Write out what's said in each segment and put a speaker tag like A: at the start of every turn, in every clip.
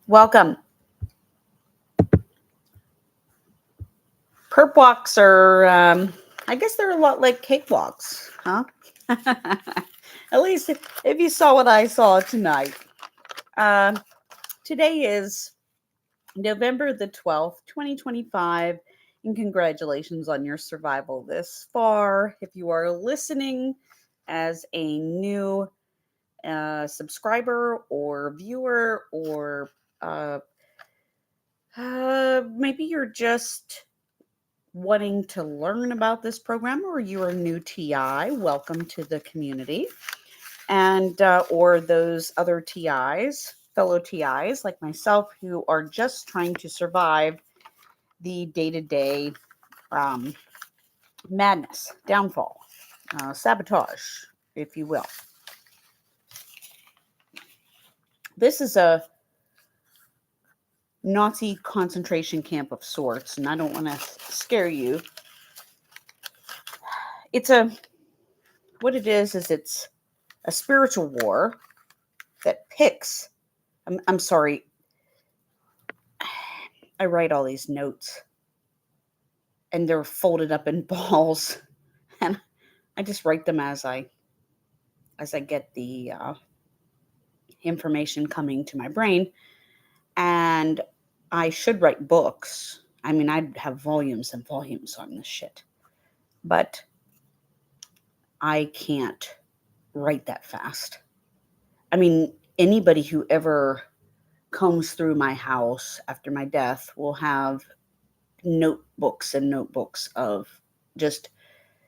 A: Welcome. Perp walks are, I guess they're a lot like cakewalks, huh? At least if you saw what I saw tonight. Um, Today is November the 12th, 2025, and congratulations on your survival this far. If you are listening as a new subscriber or viewer, or uh, maybe you're just wanting to learn about this program, or you're a new TI, welcome to the community. And or those other TIs, fellow TIs like myself, who are just trying to survive the day-to-day um, madness, downfall, sabotage, if you will. This is a Nazi concentration camp of sorts, and I don't want to scare you. It's what it is it's a spiritual war that picks. I'm sorry. I write all these notes and they're folded up in balls, and I just write them as I get the information coming to my brain. And I should write books. I mean, I'd have volumes and volumes on this shit, but I can't write that fast. I mean, anybody who ever comes through my house after my death will have notebooks and notebooks of just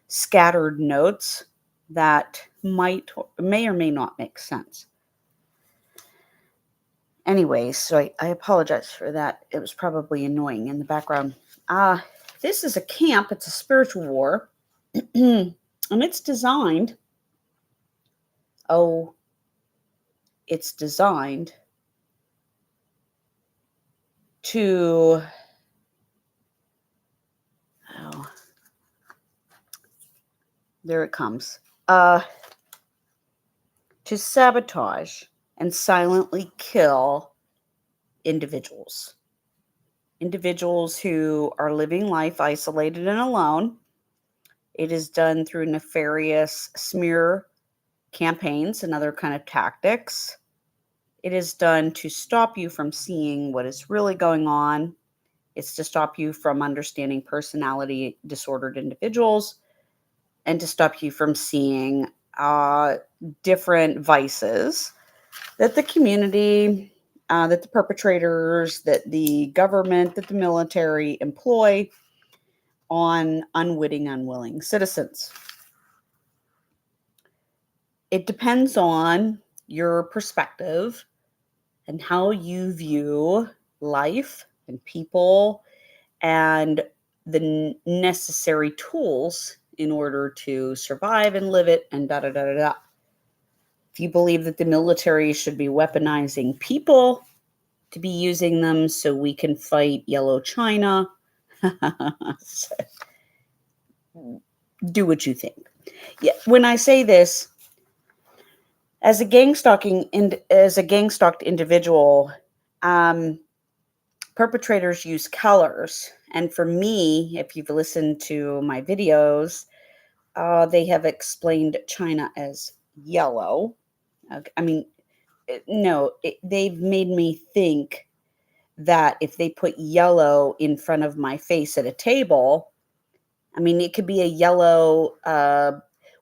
A: scattered notes that may or may not make sense. Anyways, so I apologize for that. It was probably annoying in the background. This is a camp. It's a spiritual war. And it's designed, oh, it's designed to, oh, there it comes, to sabotage and silently kill individuals. Individuals who are living life isolated and alone. It is done through nefarious smear campaigns and other kind of tactics. It is done to stop you from seeing what is really going on. It's to stop you from understanding personality disordered individuals, and to stop you from seeing different vices that the community, that the perpetrators, that the government, that the military employ on unwitting, unwilling citizens. It depends on your perspective and how you view life and people and the necessary tools in order to survive and live it, and da da da da da. If you believe that the military should be weaponizing people to be using them so we can fight yellow China, do what you think. Yeah, when I say this, as a gang stalked individual, perpetrators use colors. And for me, if you've listened to my videos, they have explained China as yellow. I mean, no, they've made me think that if they put yellow in front of my face at a table, I mean, it could be a yellow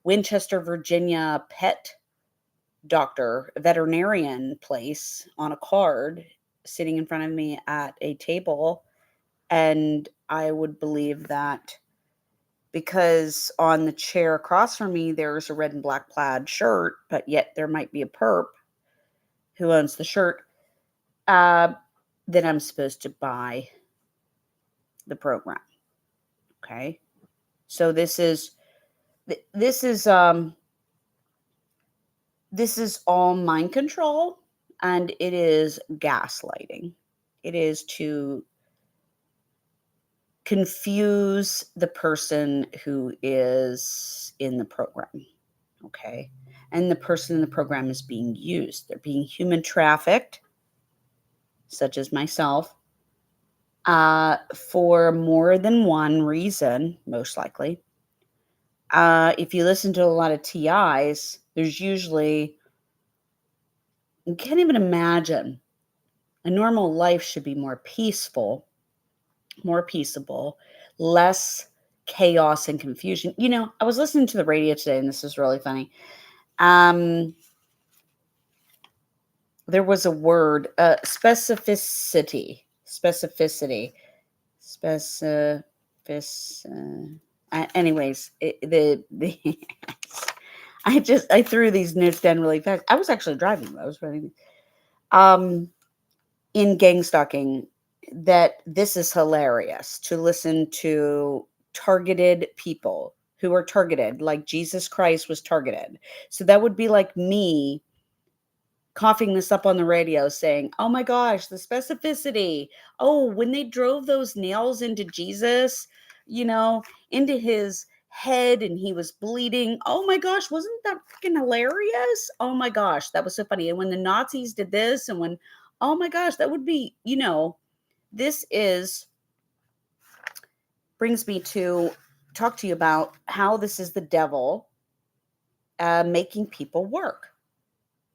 A: Winchester, Virginia pet doctor, veterinarian place on a card sitting in front of me at a table. And I would believe that because on the chair across from me, there's a red and black plaid shirt, but yet there might be a perp who owns the shirt, then I'm supposed to buy the program. Okay. So this is all mind control, and it is gaslighting. It is to confuse the person who is in the program. Okay. And the person in the program is being used. They're being human trafficked such as myself, for more than one reason, most likely. If you listen to a lot of TIs, there's usually, you can't even imagine, a normal life should be more peaceful, more peaceable, less chaos and confusion. I was listening to the radio today, and this is really funny. Um, there was a word, specificity, specific. Anyways, I threw these notes down really fast. I was actually driving. I was running. Um, in gang stalking, that this is hilarious to listen to targeted people who are targeted, like Jesus Christ was targeted. So that would be like me coughing this up on the radio saying, "Oh my gosh, the specificity. Oh, when they drove those nails into Jesus, you know, into his head and he was bleeding. Oh my gosh, wasn't that freaking hilarious? Oh my gosh, that was so funny. And when the Nazis did this and when oh my gosh, that would be, this is brings me to talk to you about how this is the devil making people work.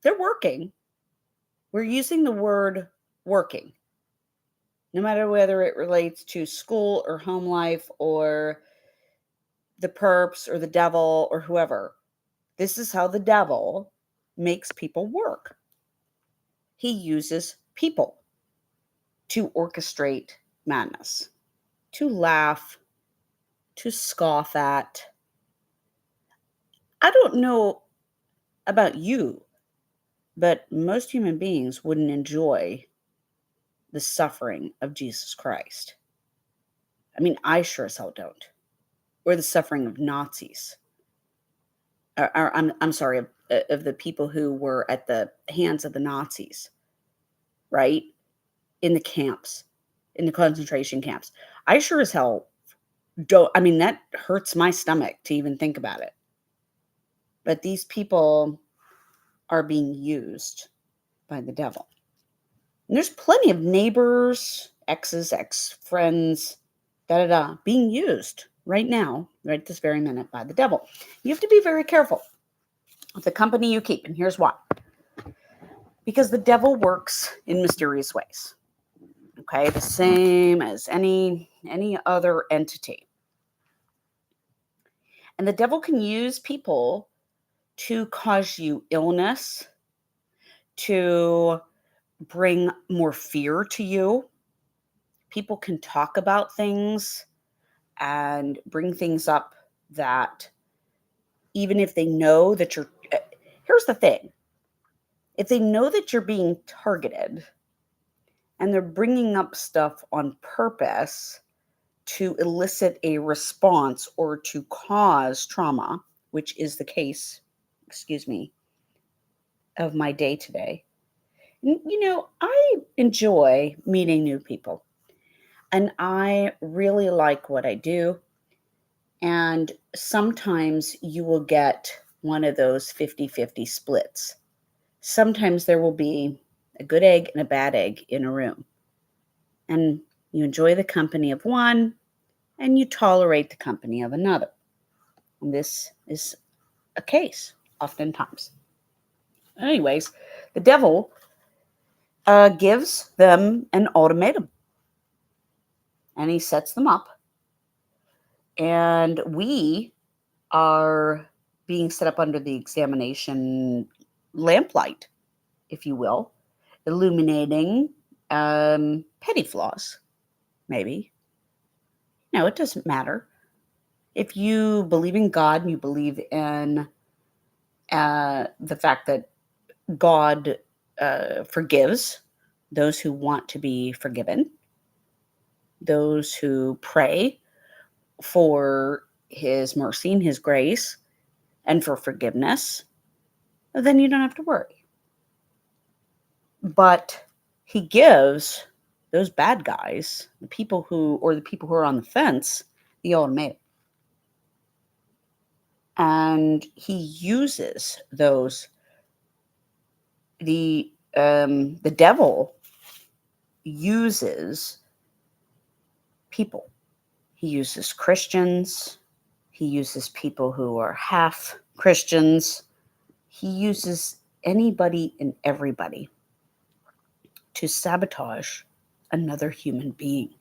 A: They're working. We're using the word working, no matter whether it relates to school or home life or the perps or the devil or whoever. This is how the devil makes people work. He uses people to orchestrate madness, to laugh, to scoff at. I don't know about you, but most human beings wouldn't enjoy the suffering of Jesus Christ. I mean, I sure as hell don't. Or the suffering of Nazis. I'm sorry, of the people who were at the hands of the Nazis, right? In the camps, in the concentration camps. I sure as hell don't. I mean, that hurts my stomach to even think about it. But these people are being used by the devil. And there's plenty of neighbors, exes, ex friends, being used right now, right this very minute by the devil. You have to be very careful with the company you keep. And here's why. Because the devil works in mysterious ways. Okay, the same as any other entity. And the devil can use people to cause you illness, to bring more fear to you. People can talk about things and bring things up that even if they know that you're here's the thing. If they know that you're being targeted and they're bringing up stuff on purpose to elicit a response or to cause trauma, which is the case, excuse me, of my day today. I enjoy meeting new people and I really like what I do. And sometimes you will get one of those 50-50 splits. Sometimes there will be a good egg and a bad egg in a room. And you enjoy the company of one and you tolerate the company of another. And this is a case, oftentimes. Anyways, the devil gives them an ultimatum and he sets them up. And we are being set up under the examination lamplight, if you will, illuminating petty flaws, maybe. No, it doesn't matter. If you believe in God and you believe in the fact that God forgives those who want to be forgiven, those who pray for his mercy and his grace and for forgiveness, then you don't have to worry. But he gives those bad guys, the people who are on the fence, the ultimatum. And he uses those, the devil uses people. He uses Christians. He uses people who are half Christians. He uses anybody and everybody to sabotage another human being,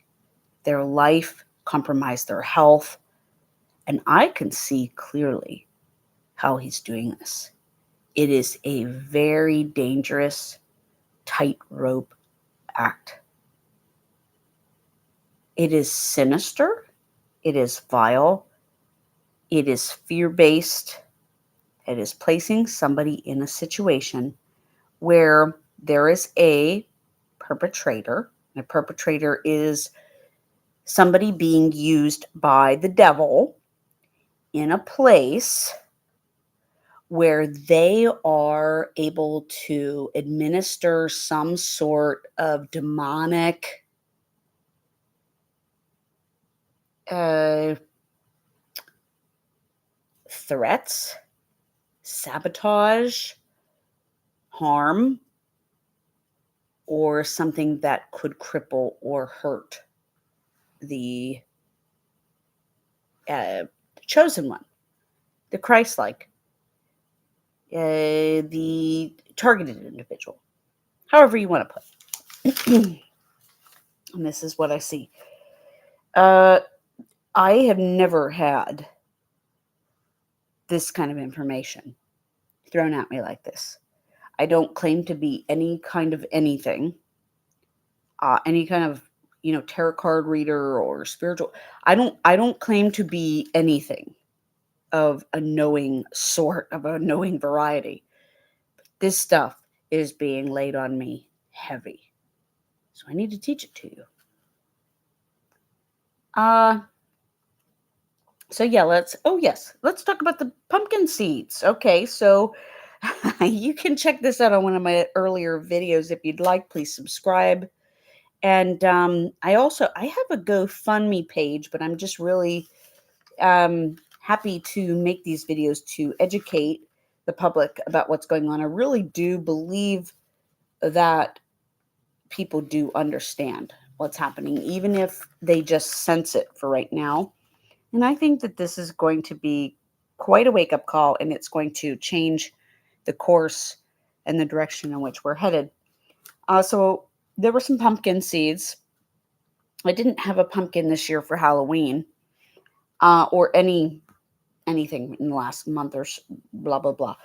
A: their life, compromise their health. And I can see clearly how he's doing this. It is a very dangerous tightrope act. It is sinister. It is vile. It is fear-based. It is placing somebody in a situation where there is a perpetrator. A perpetrator is somebody being used by the devil in a place where they are able to administer some sort of demonic threats, sabotage, harm, or something that could cripple or hurt the chosen one, the Christ-like, the targeted individual, however you want to put it. And this is what I see. I have never had this kind of information thrown at me like this. I don't claim to be any kind of anything, any kind of tarot card reader or spiritual. I don't claim to be anything of a knowing sort, of a knowing variety. This stuff is being laid on me heavy, so I need to teach it to you. So yeah, let's talk about the pumpkin seeds. Okay, so you can check this out on one of my earlier videos if you'd like. Please subscribe. And I have a GoFundMe page, but I'm just really happy to make these videos to educate the public about what's going on. I really do believe that people do understand what's happening, even if they just sense it for right now. And I think that this is going to be quite a wake-up call, and it's going to change the course and the direction in which we're headed. So there were some pumpkin seeds. I didn't have a pumpkin this year for Halloween, or anything in the last month or blah, blah, blah.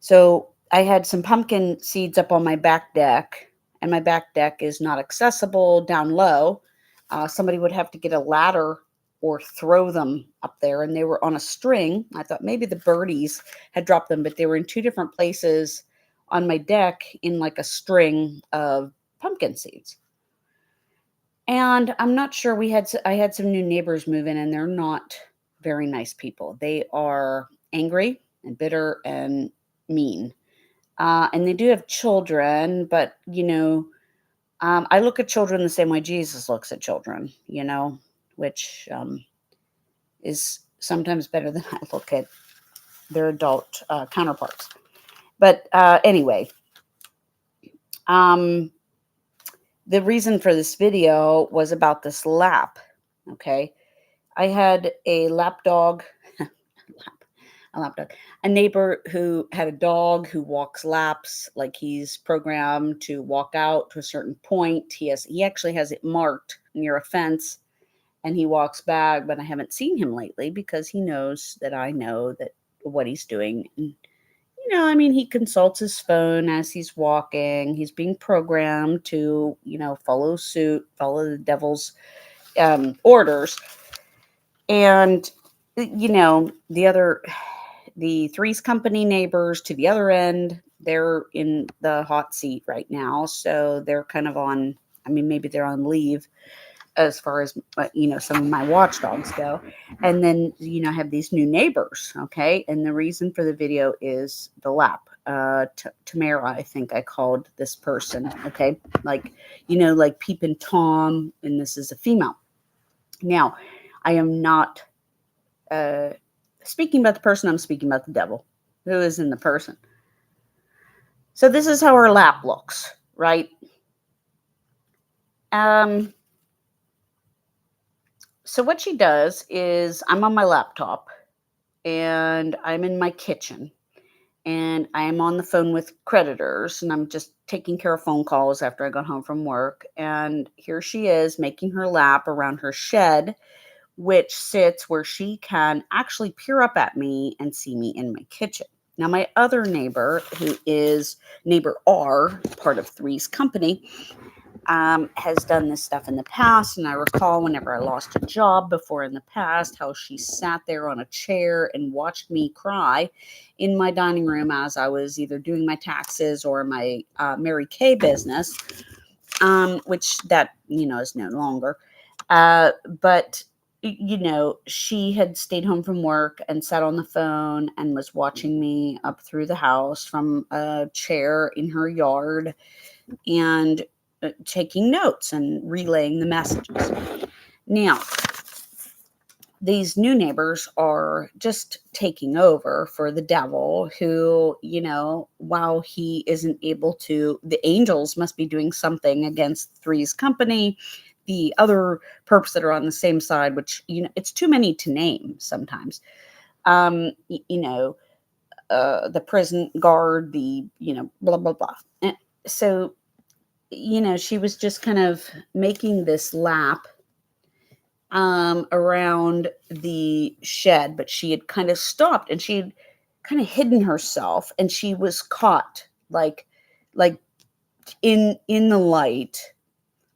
A: So I had some pumpkin seeds up on my back deck, and my back deck is not accessible down low. Somebody would have to get a ladder or throw them up there, and they were on a string. I thought maybe the birdies had dropped them, but they were in two different places on my deck in like a string of pumpkin seeds. And I'm not sure, I had some new neighbors move in, and they're not very nice people. They are angry and bitter and mean. And they do have children, but I look at children the same way Jesus looks at children, which is sometimes better than I look at their adult counterparts. But anyway, the reason for this video was about this lap. Okay, I had a lap dog, a neighbor who had a dog who walks laps, like he's programmed to walk out to a certain point. He actually has it marked near a fence, and he walks back, but I haven't seen him lately because he knows that I know that what he's doing. And, he consults his phone as he's walking. He's being programmed to, follow suit, follow the devil's orders. And, the Three's Company neighbors to the other end, they're in the hot seat right now. So they're kind of on, maybe they're on leave as far as, some of my watchdogs go. And then, I have these new neighbors. Okay. And the reason for the video is the lap. Tamara, I think I called this person. Okay. Like peeping Tom, and this is a female. Now, I am not speaking about the person. I'm speaking about the devil who is in the person. So this is how her lap looks, right? Um, so what she does is I'm on my laptop and I'm in my kitchen and I am on the phone with creditors and I'm just taking care of phone calls after I got home from work. And here she is making her lap around her shed, which sits where she can actually peer up at me and see me in my kitchen. Now, my other neighbor, who is neighbor R, part of Three's company, has done this stuff in the past. And I recall whenever I lost a job before in the past, how she sat there on a chair and watched me cry in my dining room as I was either doing my taxes or my Mary Kay business, which that, is no longer. Uh, but she had stayed home from work and sat on the phone and was watching me up through the house from a chair in her yard and taking notes and relaying the messages. Now, these new neighbors are just taking over for the devil, who, while he isn't able to, the angels must be doing something against Three's company, the other perps that are on the same side, which, it's too many to name sometimes. The prison guard, the, blah, blah, blah. And so, she was just kind of making this lap around the shed, but she had kind of stopped and she had kind of hidden herself and she was caught like in the light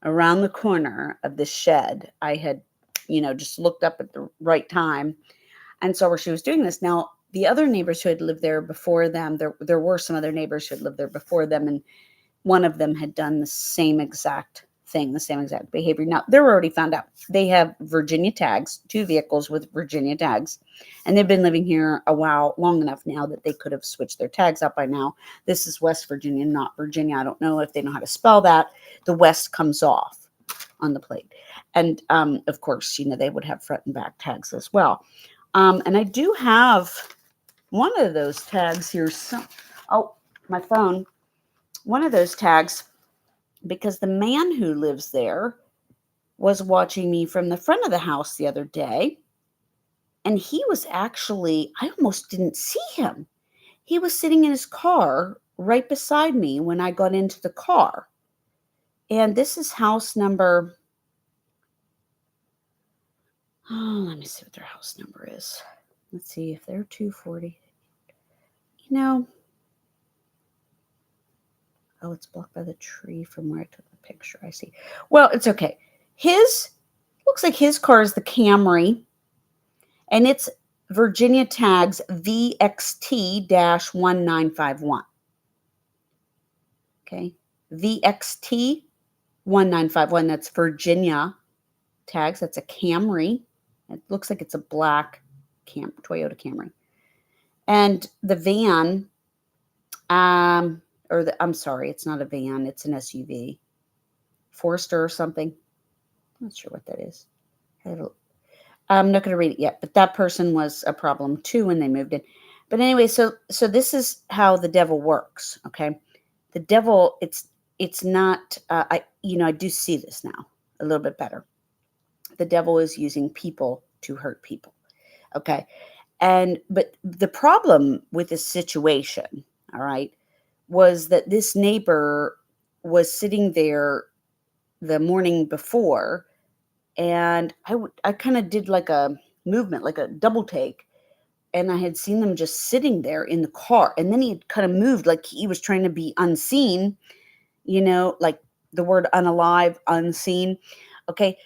A: around the corner of the shed. I had, just looked up at the right time and saw where she was doing this. Now, the other neighbors who had lived there before them, there were some other neighbors who had lived there before them, and one of them had done the same exact thing, the same exact behavior. Now, they're already found out. They have Virginia tags, 2 vehicles with Virginia tags, and they've been living here a while, long enough now that they could have switched their tags up by now. This is West Virginia, not Virginia. I don't know if they know how to spell that. The West comes off on the plate. And, of course, they would have front and back tags as well. And I do have one of those tags here. Oh, my phone. One of those tags, because the man who lives there was watching me from the front of the house the other day. And he was actually, I almost didn't see him. He was sitting in his car right beside me when I got into the car. And this is house number, let me see what their house number is. Let's see if they're 240. Oh, it's blocked by the tree from where I took the picture. I see. Well, it's okay. Looks like his car is the Camry, and it's Virginia tags VXT-1951. Okay. VXT-1951. That's Virginia tags. That's a Camry. It looks like it's a black Toyota Camry. And the van, I'm sorry, it's not a van, it's an SUV. Forester or something. I'm not sure what that is. I'm not going to read it yet, but that person was a problem too when they moved in. But anyway, so this is how the devil works. Okay, the devil, it's not. I do see this now a little bit better. The devil is using people to hurt people. Okay, but the problem with this situation, all right, was that this neighbor was sitting there the morning before, and I kind of did like a movement, like a double take, and I had seen them just sitting there in the car, and then he had kind of moved like he was trying to be unseen, like the word unalive, unseen. Okay,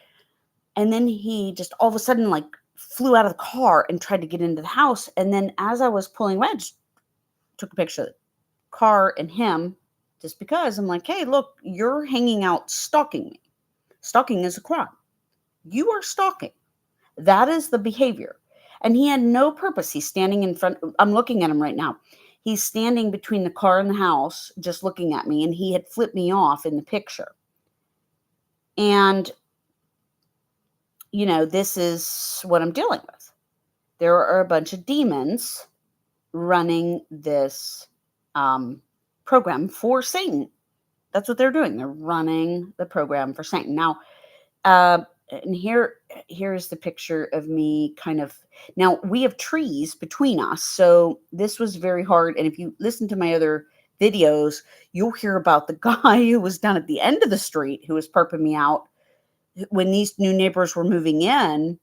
A: and then he just all of a sudden like flew out of the car and tried to get into the house, and then as I was pulling away, I just took a picture of the car and him, just because I'm like, hey, look, you're hanging out stalking me. Stalking is a crime. You are stalking. That is the behavior. And he had no purpose. He's standing in front. I'm looking at him right now. He's standing between the car and the house, just looking at me. And he had flipped me off in the picture. And, this is what I'm dealing with. There are a bunch of demons running this program for Satan. That's what they're doing. They're running the program for Satan. Now, uh, and here's the picture of me kind of now we have trees between us, so this was very hard. And if you listen to my other videos, you'll hear about the guy who was down at the end of the street who was perping me out when these new neighbors were moving in,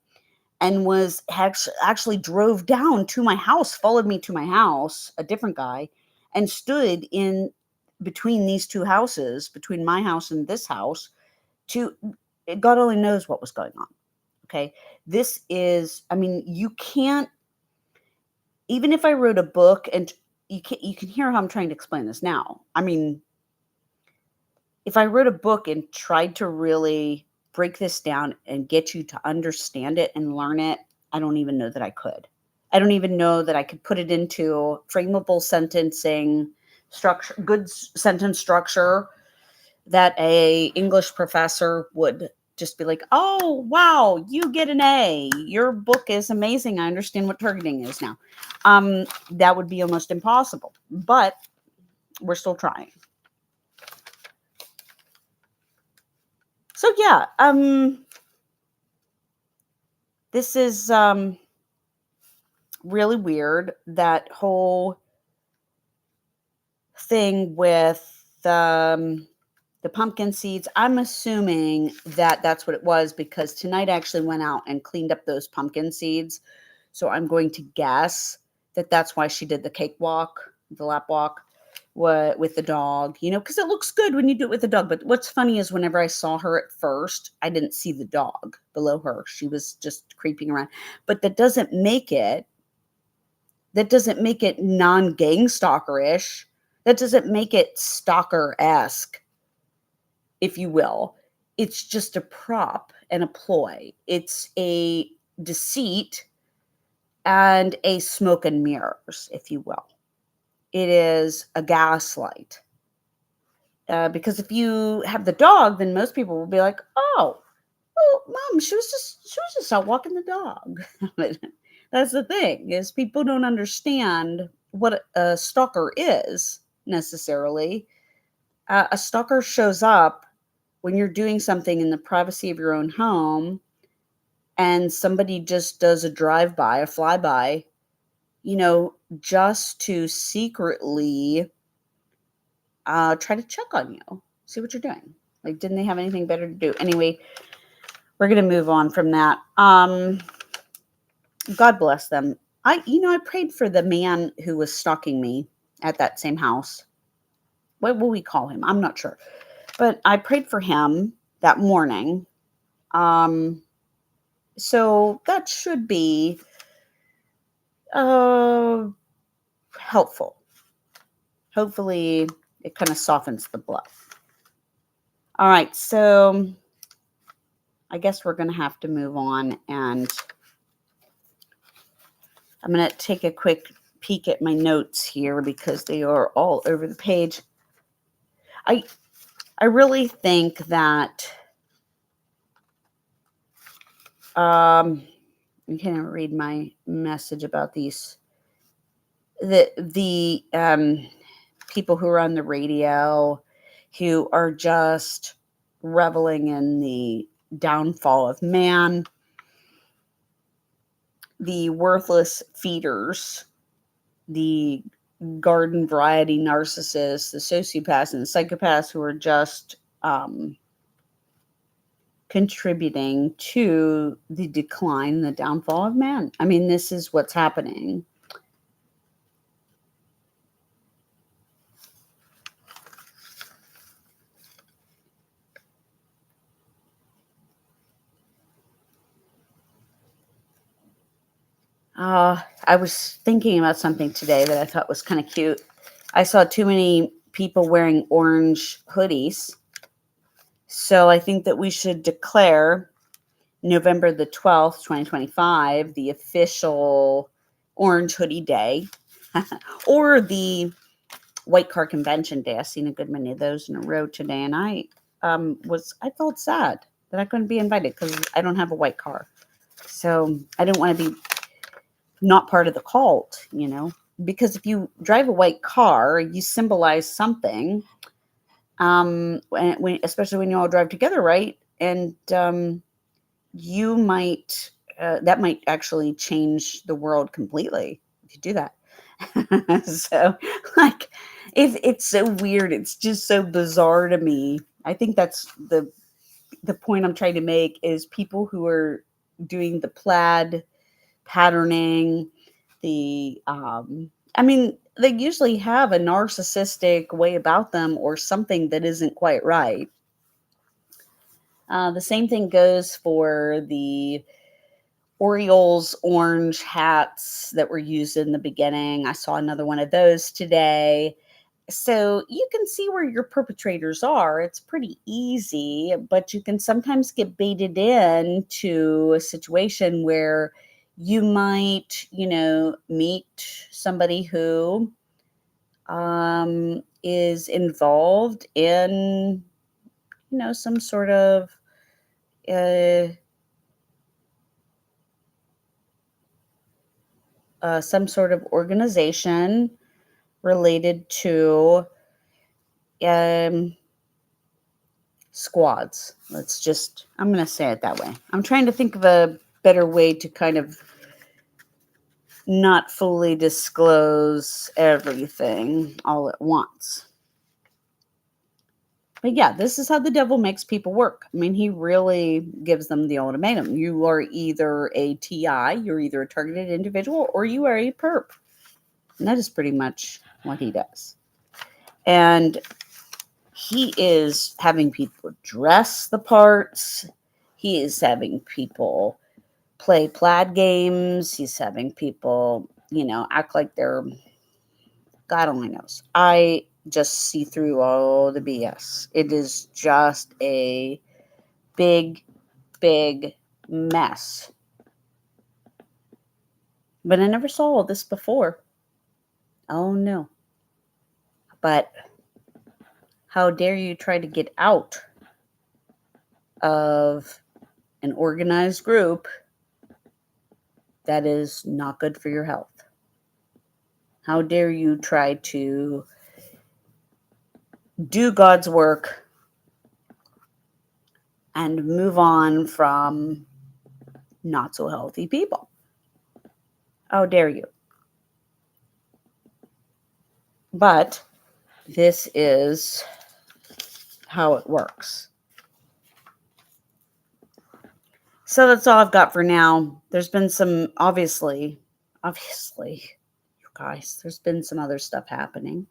A: and was actually drove down to my house, followed me to my house, a different guy, and stood in between these two houses, between my house and this house, to God only knows what was going on. Okay. This is, I mean, you can't, even if I wrote a book, and you can hear how I'm trying to explain this now. I mean, if I wrote a book and tried to really break this down and get you to understand it and learn it, I don't even know that I could. I don't even know that I could put it into frameable sentencing structure, good sentence structure that a English professor would just be like, "Oh, wow, you get an A. Your book is amazing. I understand what targeting is now." That would be almost impossible, but we're still trying. So yeah, this is really weird. That whole thing with the pumpkin seeds. I'm assuming that that's what it was because tonight I actually went out and cleaned up those pumpkin seeds. So I'm going to guess that that's why she did the cakewalk, the lap walk, with the dog, because it looks good when you do it with the dog. But what's funny is whenever I saw her at first, I didn't see the dog below her. She was just creeping around. But that doesn't make it non-gang stalker-ish. That doesn't make it stalker-esque, if you will. It's just a prop and a ploy. It's a deceit and a smoke and mirrors, if you will. It is a gaslight. Because if you have the dog, then most people will be like, "Oh, well, mom, she was just out walking the dog." But that's the thing, is people don't understand what a stalker is necessarily. A stalker shows up when you're doing something in the privacy of your own home, and somebody just does a drive-by, a flyby, just to secretly try to check on you, see what you're doing. Like, didn't they have anything better to do? Anyway, we're going to move on from that. God bless them. I prayed for the man who was stalking me at that same house. What will we call him? I'm not sure. But I prayed for him that morning. So that should be helpful. Hopefully it kind of softens the blow. All right, so I guess we're going to have to move on, and I'm going to take a quick peek at my notes here because they are all over the page. I really think that I can't read my message about these. The people who are on the radio who are just reveling in the downfall of man, the worthless feeders, the garden variety narcissists, the sociopaths and the psychopaths who are just contributing to the decline, the downfall of man. I mean, this is what's happening. I was thinking about something today that I thought was kind of cute. I saw too many people wearing orange hoodies. So I think that we should declare November the 12th, 2025, the official Orange Hoodie Day, or the White Car Convention Day. I've seen a good many of those in a row today, and I felt sad that I couldn't be invited because I don't have a white car. So I didn't want to be not part of the cult, because if you drive a white car, you symbolize something. especially when you all drive together, right? And you might that might actually change the world completely if you do that. So, like, it's so weird. It's just so bizarre to me. I think that's the point I'm trying to make is people who are doing the plaid patterning, I mean, they usually have a narcissistic way about them or something that isn't quite right. The same thing goes for the Orioles orange hats that were used in the beginning. I saw another one of those today. So you can see where your perpetrators are. It's pretty easy, but you can sometimes get baited into a situation where you might, meet somebody who is involved in, some sort of uh, organization related to um, squads. I'm going to say it that way. I'm trying to think of a better way to kind of not fully disclose everything all at once. But yeah, this is how the devil makes people work. I mean, he really gives them the ultimatum. You are either a TI, you're either a targeted individual, or you are a perp. And that is pretty much what he does. And he is having people dress the parts. He is having people play plaid games. He's having people, act like they're God only knows. I just see through all the BS. It is just a big, big mess. But I never saw all this before. Oh no. But how dare you try to get out of an organized group that is not good for your health? How dare you try to do God's work and move on from not so healthy people? How dare you? But this is how it works. So that's all I've got for now. There's been some, obviously, you guys, there's been some other stuff happening.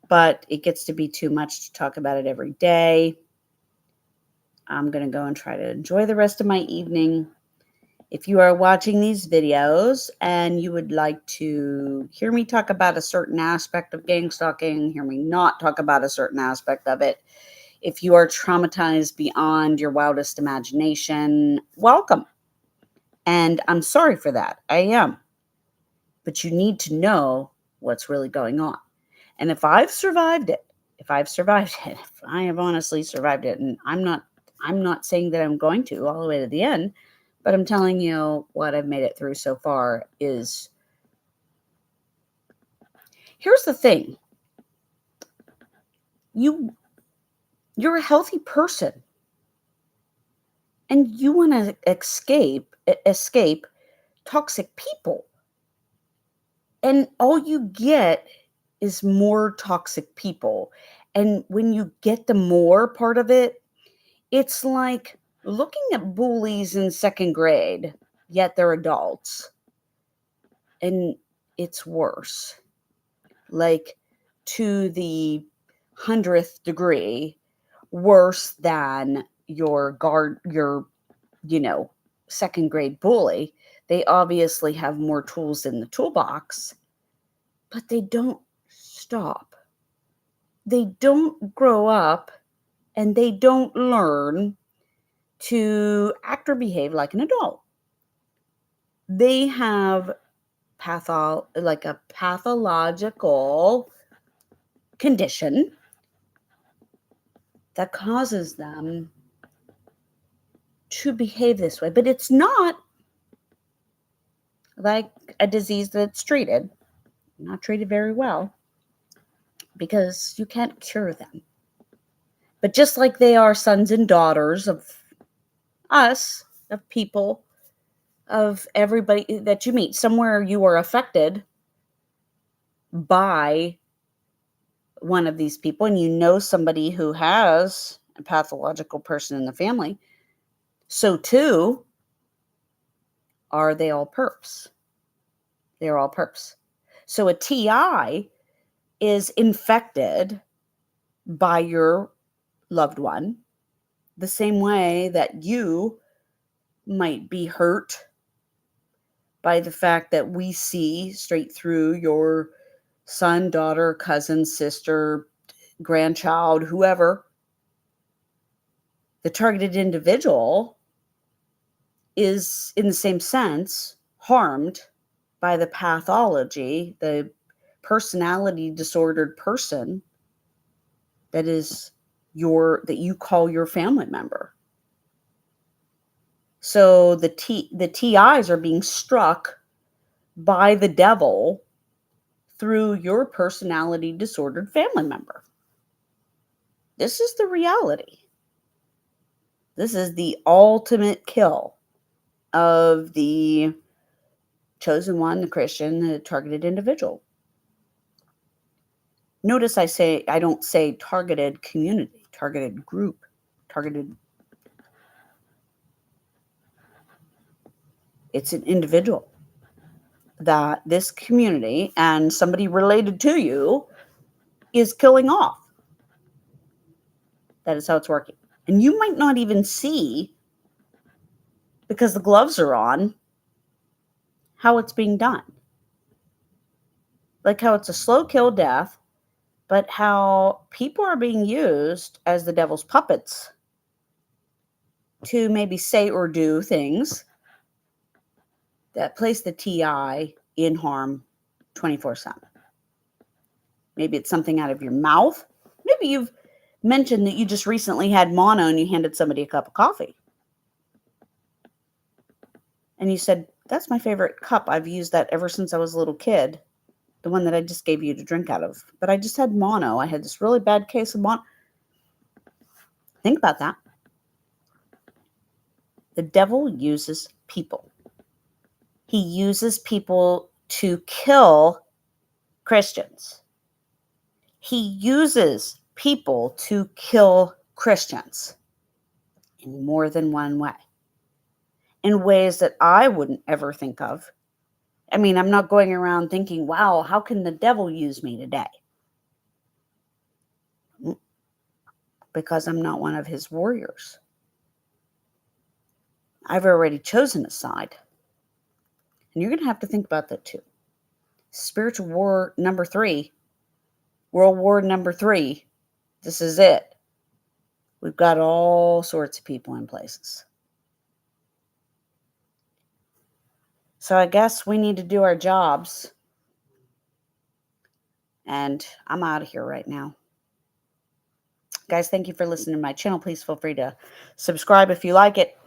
A: But it gets to be too much to talk about it every day. I'm going to go and try to enjoy the rest of my evening. If you are watching these videos and you would like to hear me talk about a certain aspect of gang stalking, hear me not talk about a certain aspect of it, if you are traumatized beyond your wildest imagination, welcome. And I'm sorry for that. I am. But you need to know what's really going on. And if I have survived it, if I have honestly survived it, and I'm not saying that I'm going to all the way to the end, but I'm telling you what I've made it through so far is, here's the thing. You're a healthy person and you want to escape toxic people. And all you get is more toxic people. And when you get the more part of it, it's like looking at bullies in second grade, yet they're adults. And it's worse. Like to the 100th degree worse than your second grade bully. They obviously have more tools in the toolbox, but they don't stop. They don't grow up and they don't learn to act or behave like an adult. They have a pathological condition that causes them to behave this way, but it's not like a disease that's treated, not treated very well. because you can't cure them. But just like they are sons and daughters of us, of people, of everybody that you meet, somewhere you are affected by one of these people, and you know somebody who has a pathological person in the family, so too are they all perps. They're all perps. So a TI is infected by your loved one the same way that you might be hurt by the fact that we see straight through your son, daughter, cousin, sister, grandchild, whoever. The targeted individual is, in the same sense, harmed by the pathology, the personality disordered person that is that you call your family member. So the TIs are being struck by the devil through your personality disordered family member. This is the reality. This is the ultimate kill of the chosen one, the Christian, the targeted individual. Notice I don't say targeted community, targeted group, targeted. It's an individual that this community and somebody related to you is killing off. That is how it's working. And you might not even see, because the gloves are on, how it's being done. Like how it's a slow kill death, but how people are being used as the devil's puppets to maybe say or do things that place the TI in harm 24/7. Maybe it's something out of your mouth. Maybe you've mentioned that you just recently had mono and you handed somebody a cup of coffee. And you said, "That's my favorite cup. I've used that ever since I was a little kid. The one that I just gave you to drink out of. But I just had mono. I had this really bad case of mono." Think about that. The devil uses people. He uses people to kill Christians. He uses people to kill Christians in more than one way, in ways that I wouldn't ever think of. I mean, I'm not going around thinking, wow, how can the devil use me today? Because I'm not one of his warriors. I've already chosen a side. And you're going to have to think about that too. Spiritual war number 3, World War number 3. This is it. We've got all sorts of people in places. So I guess we need to do our jobs. And I'm out of here right now. Guys, thank you for listening to my channel. Please feel free to subscribe if you like it.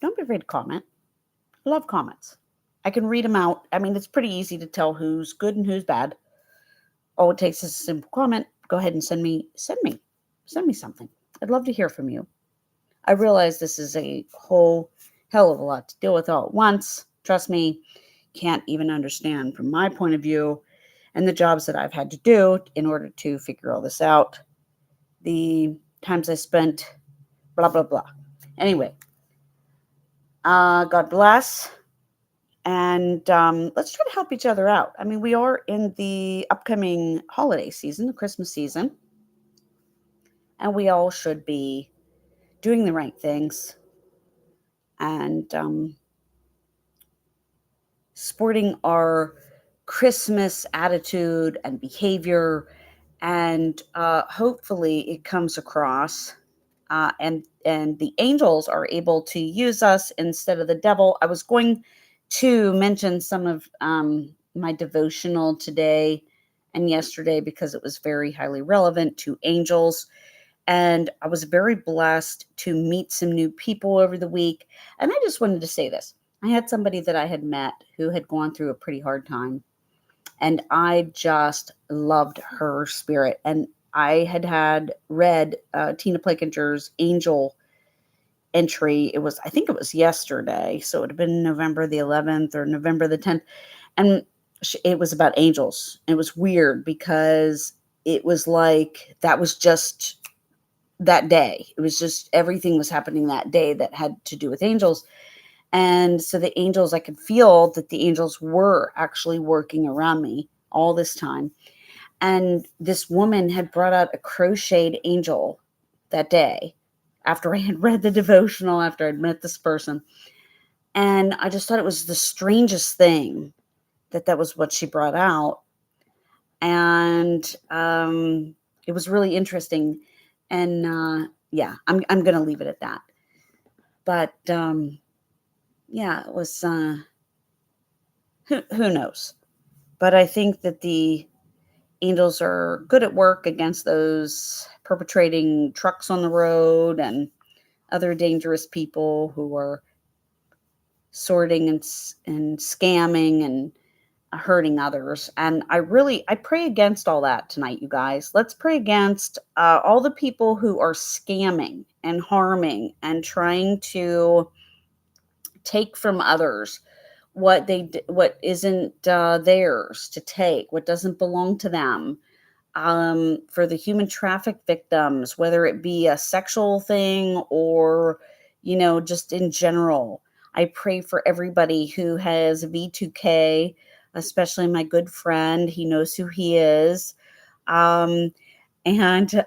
A: Don't be afraid to comment. I love comments. I can read them out. I mean, it's pretty easy to tell who's good and who's bad. All it takes is a simple comment. Go ahead and send me something. I'd love to hear from you. I realize this is a whole hell of a lot to deal with all at once. Trust me, can't even understand from my point of view and the jobs that I've had to do in order to figure all this out. The times I spent, blah, blah, blah. Anyway, God bless. And let's try to help each other out. I mean, we are in the upcoming holiday season, the Christmas season. And we all should be doing the right things and sporting our Christmas attitude and behavior. And hopefully it comes across. And the angels are able to use us instead of the devil. I was going to mention some of my devotional today and yesterday because it was very highly relevant to angels. And I was very blessed to meet some new people over the week. And I just wanted to say this. I had somebody that I had met who had gone through a pretty hard time. And I just loved her spirit. And I had read Tina Plakinger's angel entry. It was, I think it was yesterday. So it would have been November the 11th or November the 10th. And it was about angels. It was weird because it was like that was just that day. It was just everything was happening that day that had to do with angels. And so the angels, I could feel that the angels were actually working around me all this time. And this woman had brought out a crocheted angel that day after I had read the devotional, after I'd met this person. And I just thought it was the strangest thing that that was what she brought out. And it was really interesting. And yeah, I'm going to leave it at that. But yeah, it was, who knows? But I think that the angels are good at work against those perpetrating trucks on the road and other dangerous people who are sorting and scamming and hurting others. And I pray against all that tonight, you guys. Let's pray against all the people who are scamming and harming and trying to take from others what isn't theirs to take, what doesn't belong to them. For the human traffic victims, whether it be a sexual thing or, just in general. I pray for everybody who has V2K, especially my good friend. He knows who he is. Um, and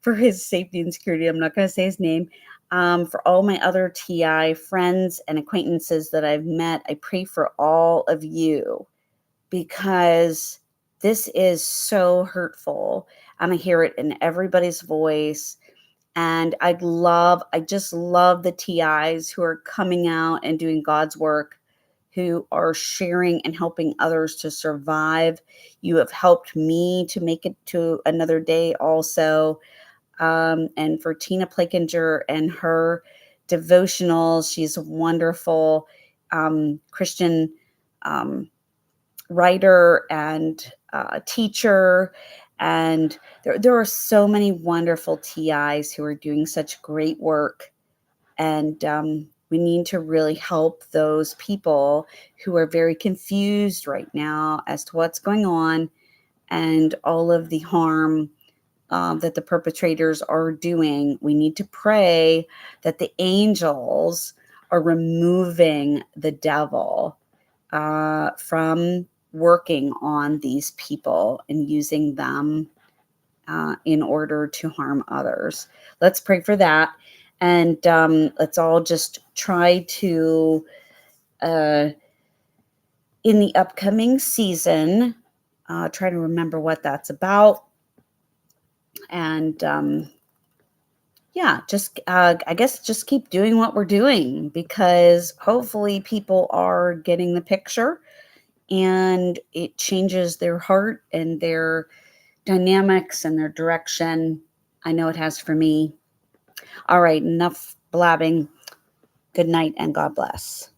A: for his safety and security, I'm not going to say his name. For all my other TI friends and acquaintances that I've met, I pray for all of you because this is so hurtful. And I hear it in everybody's voice. And I just love the TIs who are coming out and doing God's work, who are sharing and helping others to survive. You have helped me to make it to another day also. And for Tina Plakinger and her devotionals, she's a wonderful Christian um, writer and teacher. And there are so many wonderful TIs who are doing such great work. And we need to really help those people who are very confused right now as to what's going on and all of the harm that the perpetrators are doing. We need to pray that the angels are removing the devil from working on these people and using them in order to harm others. Let's pray for that. And let's all just try to, in the upcoming season, try to remember what that's about. And yeah, just, I guess, just keep doing what we're doing because hopefully people are getting the picture and it changes their heart and their dynamics and their direction. I know it has for me. All right, enough blabbing. Good night and God bless.